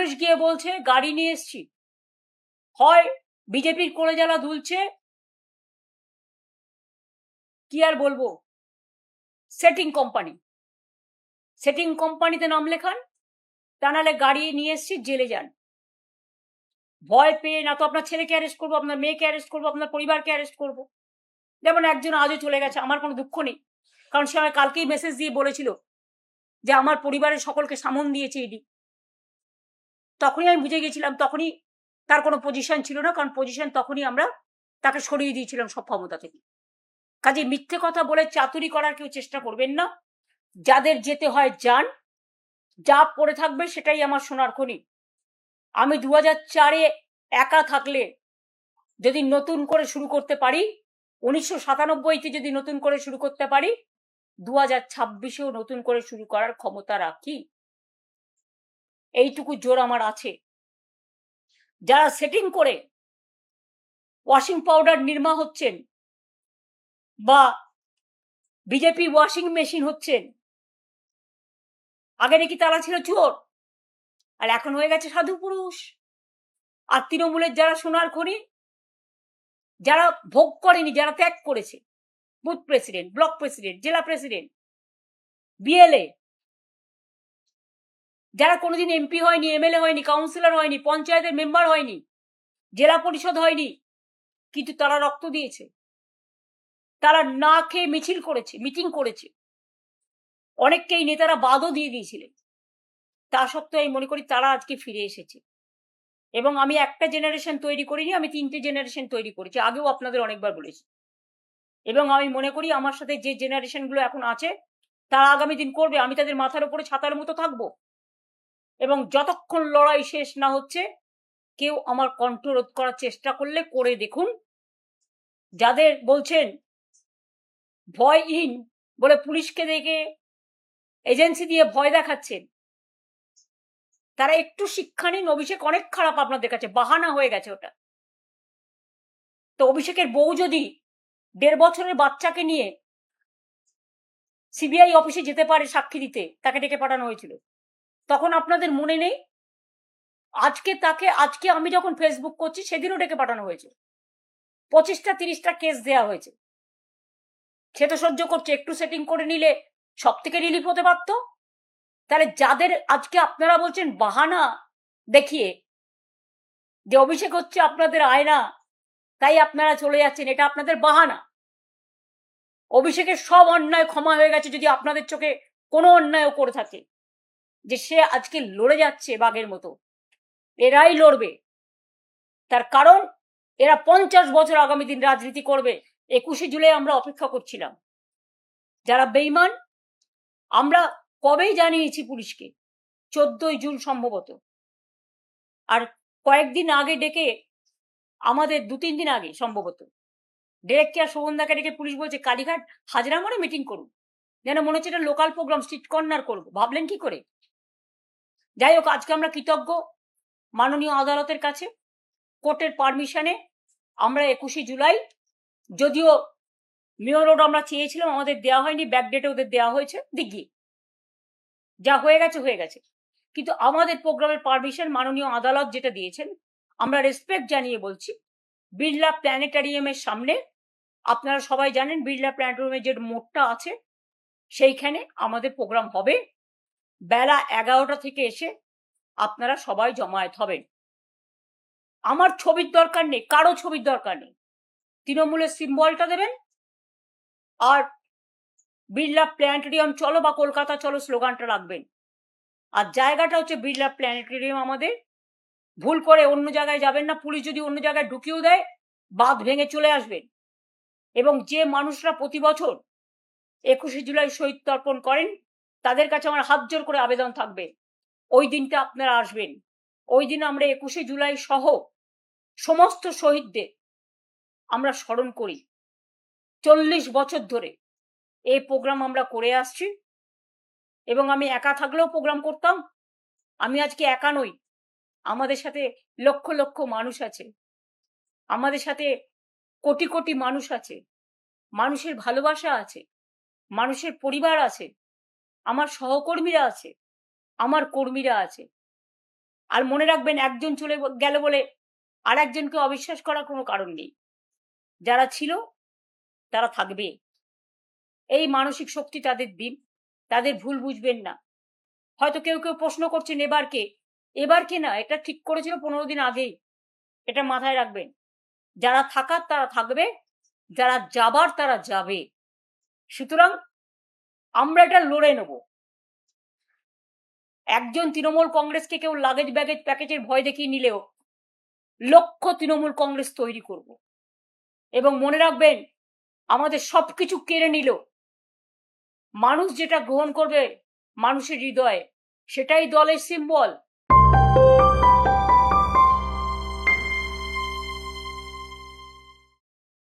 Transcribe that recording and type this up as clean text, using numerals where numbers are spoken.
Police গিয়ে বলছে গাড়ি নিয়ে এসছি, হয় বিজেপির কোলে জ্বালা দুলছে, কি আর বলবো, সেটিং কোম্পানিতে নাম লেখান, তা নাহলে গাড়ি নিয়ে এসছি জেলে যান। ভয় পেয়ে না তো আপনার ছেলেকে অ্যারেস্ট করবো, আপনার মেয়েকে অ্যারেস্ট করবো, আপনার পরিবারকে অ্যারেস্ট করবো। যেমন একজন আজও চলে গেছে, আমার কোনো দুঃখ নেই, কারণ সে আমায় কালকেই মেসেজ দিয়ে বলেছিল যে আমার পরিবারের সকলকে সামন দিয়েছে ইডি। তখনই আমি বুঝে গেছিলাম, তখনই তার কোনো পজিশন ছিল না, কারণ পজিশন তখনই আমরা তাকে সরিয়ে দিয়েছিলাম সব ক্ষমতা থেকে। কাজে মিথ্যে কথা বলে চাতুরি করার কেউ চেষ্টা করবেন না। যাদের যেতে হয় যান, যা পড়ে থাকবে সেটাই আমার সোনার খনি। আমি 2004-এ একা থাকলে যদি নতুন করে শুরু করতে পারি, 1997-তে যদি নতুন করে শুরু করতে পারি, 2026-এও নতুন করে শুরু করার ক্ষমতা রাখি। এইটুকু জোর আমার আছে। যারা সেটিং করে ওয়াশিং পাউডার নির্মা হচ্ছেন বা বিজেপি ওয়াশিং মেশিন হচ্ছেন, আগে নাকি তারা ছিল চোর, আর এখন হয়ে গেছে সাধু পুরুষ। আর তৃণমূলের যারা সোনার খনি, যারা ভোগ করেনি, যারা ত্যাগ করেছে, বুথ প্রেসিডেন্ট, ব্লক প্রেসিডেন্ট, জেলা প্রেসিডেন্ট, বিএলএ, যারা কোনোদিন এমপি হয়নি, এমএলএ হয়নি, কাউন্সিলর হয়নি, পঞ্চায়েতের মেম্বার হয়নি, জেলা পরিষদ হয়নি, কিন্তু তারা রক্ত দিয়েছে, তারা না খেয়ে মিছিল করেছে, মিটিং করেছে, অনেককে এই নেতারা বাদও দিয়ে দিয়েছিলেন। তা সত্ত্বেও আমি মনে করি তারা আজকে ফিরে এসেছে। এবং আমি একটা জেনারেশন তৈরি করিনি, আমি 3টে জেনারেশন তৈরি করেছি, আগেও আপনাদের অনেকবার বলেছি। এবং আমি মনে করি আমার সাথে যে জেনারেশনগুলো এখন আছে তারা আগামী দিন করবে, আমি তাদের মাথার উপরে ছাতার মতো থাকবো। এবং যতক্ষণ লড়াই শেষ না হচ্ছে, কেউ আমার কণ্ঠ রোধ করার চেষ্টা করলে করে দেখুন। যাদের বলছেন ভয়হীন বলে পুলিশকে দেখে এজেন্সি দিয়ে ভয় দেখাচ্ছেন, তারা একটু শিক্ষা নিন। অভিষেক অনেক খারাপ আপনাদের কাছে, বাহানা হয়ে গেছে ওটা। তো অভিষেকের বউ যদি 1.5 বছরের বাচ্চাকে নিয়ে সিবিআই অফিসে যেতে পারে সাক্ষী দিতে, তাকে ডেকে পাঠানো হয়েছিল, তখন আপনাদের মনে নেই? আজকে আমি যখন ফেসবুক করছি সেদিনও ডেকে পাঠানো হয়েছে, 25টা 30টা কেস দেয়া হয়েছে। সে তো সহ্য করছে, একটু সেটিং করে নিলে সব থেকে রিলিফ হতে পারত। তাহলে যাদের আজকে আপনারা বলছেন বাহানা দেখিয়ে যে অভিষেক হচ্ছে আপনাদের আয়না, তাই আপনারা চলে যাচ্ছেন, এটা আপনাদের বাহানা। অভিষেকের সব অন্যায় ক্ষমা হয়ে গেছে যদি আপনাদের চোখে কোনো অন্যায়ও করে থাকে, যে সে আজকে লড়ে যাচ্ছে বাঘের মতো। এরাই লড়বে, তার কারণ এরা 50 বছর আগামী দিন রাজনীতি করবে। 21শে জুলাই আমরা অপেক্ষা করছিলাম। যারা বেঈমান, আমরা কবেই জানিয়েছি পুলিশকে, 14ই জুন সম্ভবত। আর কয়েকদিন আগে ডেকে, আমাদের 2-3 দিন আগে সম্ভবত, ডিরেক্টর শোভনদাকে ডেকে পুলিশ বলছে কালীঘাট হাজরা মোড়ে মিটিং করুন, যেন মনে হচ্ছে এটা লোকাল প্রোগ্রাম, স্ট্রিট কর্নার করবো। ভাবলেন কি করে? যাই হোক, আজকে আমরা কৃতজ্ঞ মাননীয় আদালতের কাছে, কোর্টের পারমিশনে আমরা 21শে জুলাই, যদিও মেয়র রোড আমরা চেয়েছিলাম, আমাদের দেওয়া হয়নি, ব্যাকডেটে ওদের দেওয়া হয়েছে, দিঘি যা হয়ে গেছে হয়ে গেছে, কিন্তু আমাদের প্রোগ্রামের পারমিশন মাননীয় আদালত যেটা দিয়েছেন, আমরা রেসপেক্ট জানিয়ে বলছি, বিড়লা প্ল্যানেটারিয়ামের সামনে, আপনারা সবাই জানেন বিড়লা প্ল্যানেটারিয়ামের যে মোড়টা আছে সেইখানে আমাদের প্রোগ্রাম হবে। বেলা 11টা থেকে এসে আপনারা সবাই জমায়েত হবেন। আমার ছবির দরকার নেই, কারো ছবির দরকার নেই, তৃণমূলের সিম্বলটা দেবেন আর বিড়লা প্ল্যানেটেরিয়াম চলো বা কলকাতা চলো স্লোগানটা রাখবেন। আর জায়গাটা হচ্ছে বিড়লা প্ল্যানেটেরিয়াম। আমাদের ভুল করে অন্য জায়গায় যাবেন না, পুলিশ যদি অন্য জায়গায় ঢুকিয়েও দেয় বাঁধ ভেঙে চলে আসবেন। এবং যে মানুষরা প্রতি বছর 21শে জুলাই শহীদ তর্পণ করেন, তাদের কাছে আমার হাত জোর করে আবেদন থাকবে, ওই দিনটা আপনারা আসবেন। ওই দিন আমরা 21শে জুলাই সহ সমস্ত শহীদদের আমরা স্মরণ করি। 40 বছর ধরে এই প্রোগ্রাম আমরা করে আসছি, এবং আমি একা থাকলেও প্রোগ্রাম করতাম। আমি আজকে একা নই, আমাদের সাথে লক্ষ লক্ষ মানুষ আছে, আমাদের সাথে কোটি কোটি মানুষ আছে, মানুষের ভালোবাসা আছে, মানুষের পরিবার আছে, আমার সহকর্মীরা আছে, আমার কর্মীরা আছে। আর মনে রাখবেন, একজন চলে গেল বলে আর একজনকে অবিশ্বাস করার কোনো কারণ নেই। যারা ছিল তারা থাকবে। এই মানসিক শক্তি তাদের দিন, তাদের ভুল বুঝবেন না। হয়তো কেউ কেউ প্রশ্ন করছেন এবার কে না, এটা ঠিক করেছিল 15 দিন আগেই। এটা মাথায় রাখবেন। যারা থাকার তারা থাকবে, যারা যাবার তারা যাবে। সুতরাং আমরা এটা লড়ে নেব। একজন তৃণমূল কংগ্রেসকে কেউ লাগেজ ব্যাগেজ প্যাকেজের ভয় দেখিয়ে নিলেও লক্ষ তৃণমূল কংগ্রেস তৈরি করব। এবং মনে রাখবেন, আমাদের সবকিছু কেড়ে নিল, মানুষ যেটা গ্রহণ করবে মানুষের হৃদয়ে, সেটাই দলের সিম্বল।